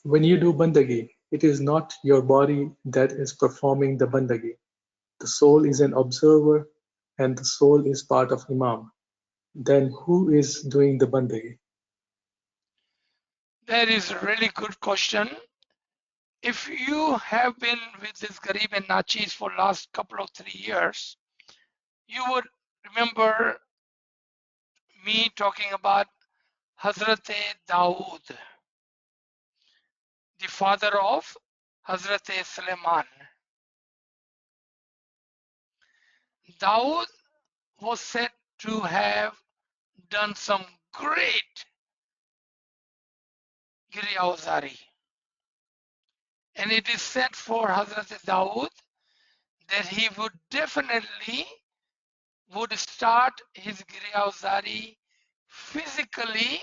When you do bandagi, it is not your body that is performing the bandagi. The soul is an observer and the soul is part of Imam. Then who is doing the bandagi? That is a really good question. If you have been with this Garib and Nachis for last couple of 3 years, you would remember me talking about Hazrat Dawood, the father of Hazrat Suleiman. Dawood was said to have done some great Giriyauzari. And it is said for Hazrat Dawood that he would definitely would start his Giriyauzari physically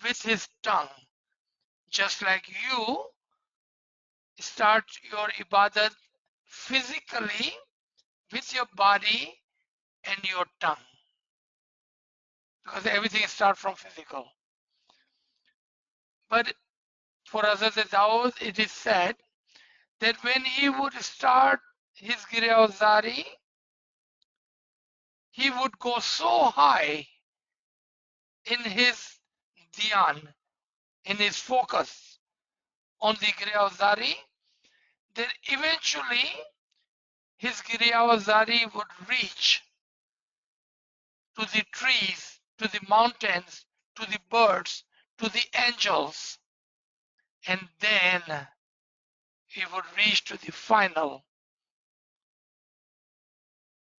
with his tongue, just like you start your ibadat physically with your body and your tongue, because everything starts from physical. But for Hazrat Dawood, it is said that when he would start his Giriyauzari, he would go so high in his dhyan, in his focus on the Giriyauzari, that eventually his Giriyauzari would reach to the trees, to the mountains, to the birds, to the angels, and then he would reach to the final.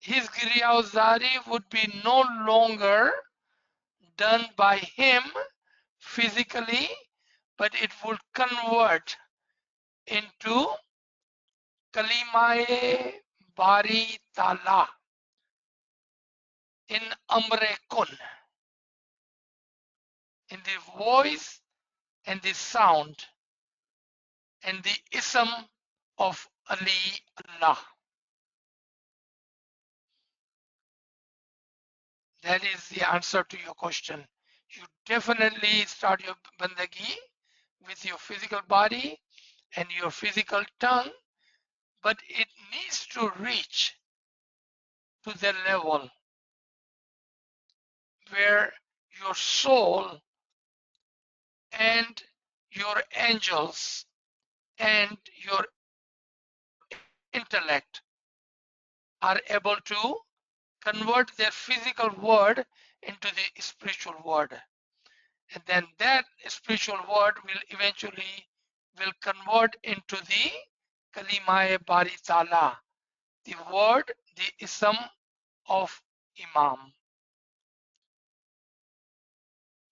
His Giriyauzari would be no longer done by him physically, but it would convert into Kalimae Bari Tala in Amre Kun, in the voice and the sound and the ism of Ali Allah. That is the answer to your question. You definitely start your bandagi with your physical body and your physical tongue, but it needs to reach to the level where your soul and your angels and your intellect are able to convert their physical word into the spiritual word, and then that spiritual word will eventually will convert into the Kalimai Bari Tala, the word, the ism of Imam.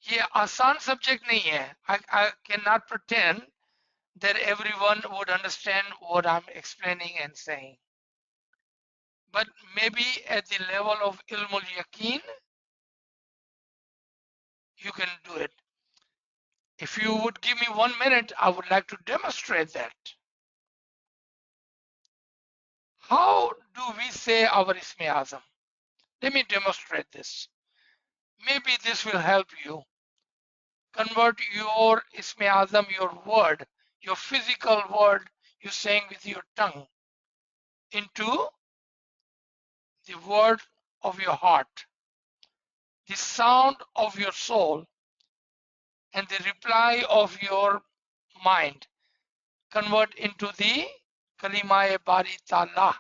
ये आसान subject नहीं है. I cannot pretend that everyone would understand what I'm explaining and saying. But maybe at the level of ilmul yaqeen, you can do it. If you would give me 1 minute, I would like to demonstrate that. How do we say our Ismi Azam? Let me demonstrate this. Maybe this will help you. Convert your Ismi Azam, your word, your physical word you're saying with your tongue, into the word of your heart, the sound of your soul, and the reply of your mind. Convert into the Kalimai Bari Ta'ala.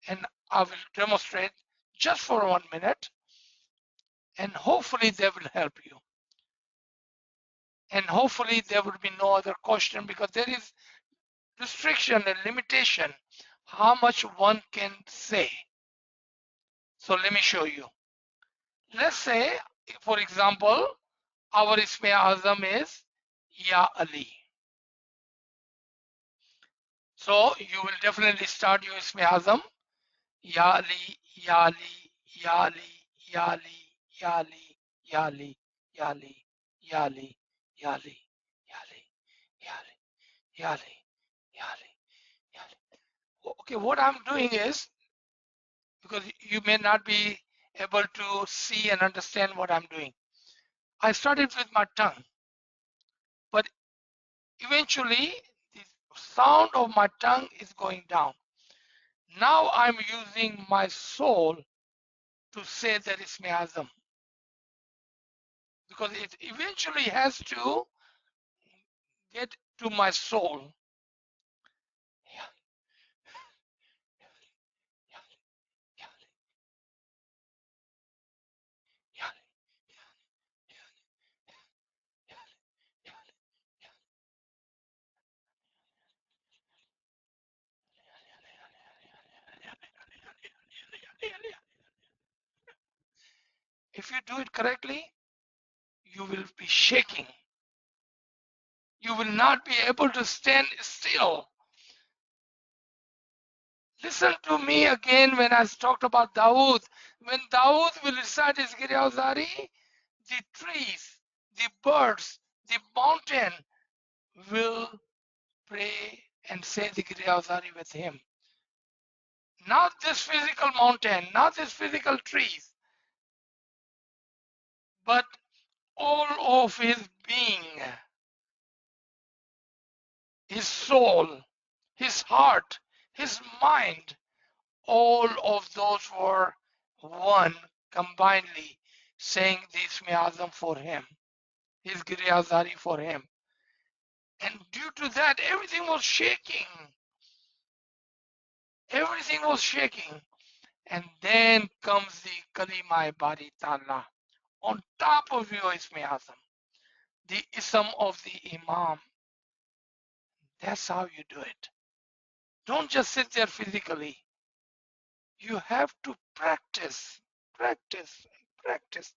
And I will demonstrate just for 1 minute, and hopefully they will help you. And hopefully there will be no other question, because there is restriction and limitation how much one can say. So let me show you. Let's say, for example, our Ismi Azam is Ya Ali. So you will definitely start your Ismi Azam. Ya Ali, Ya Ali, Ya Ali, Ya Ali, Ya Ali, Ya Ali, Ya Ali, Ya Ali, Ya Ali, Ya Ali, Ya Ali, Ya Ali, Ya Ali, Ya Ali. Okay, what I'm doing is, because you may not be able to see and understand what I'm doing, I started with my tongue, but eventually the sound of my tongue is going down. Now I'm using my soul to say that Ismi Azam, because it eventually has to get to my soul. If you do it correctly, you will be shaking. You will not be able to stand still. Listen to me again when I talked about Dawood. When Dawood will recite his Giri Azari, the trees, the birds, the mountain will pray and say the Giri Azari with him. Not this physical mountain, not this physical trees, but all of his being, his soul, his heart, his mind, all of those were one combinedly saying the Ismi Azam for him, his Giri Azari for him. And due to that, everything was shaking. Everything was shaking. And then comes the Kalima Bari Ta'ala on top of your Ismi Azam, the Ism of the Imam. That's how you do it. Don't just sit there physically. You have to practice, practice, practice.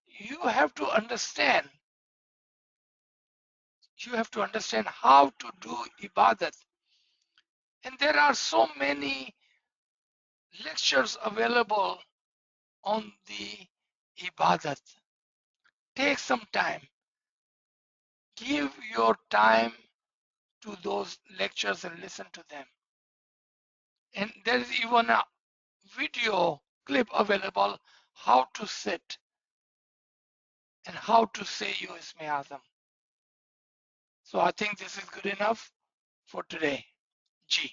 You have to understand. You have to understand how to do ibadat. And there are so many lectures available on the ibadat. Take some time. Give your time to those lectures and listen to them. And there is even a video clip available how to sit and how to say you Ismi Azam. So I think this is good enough for today. G.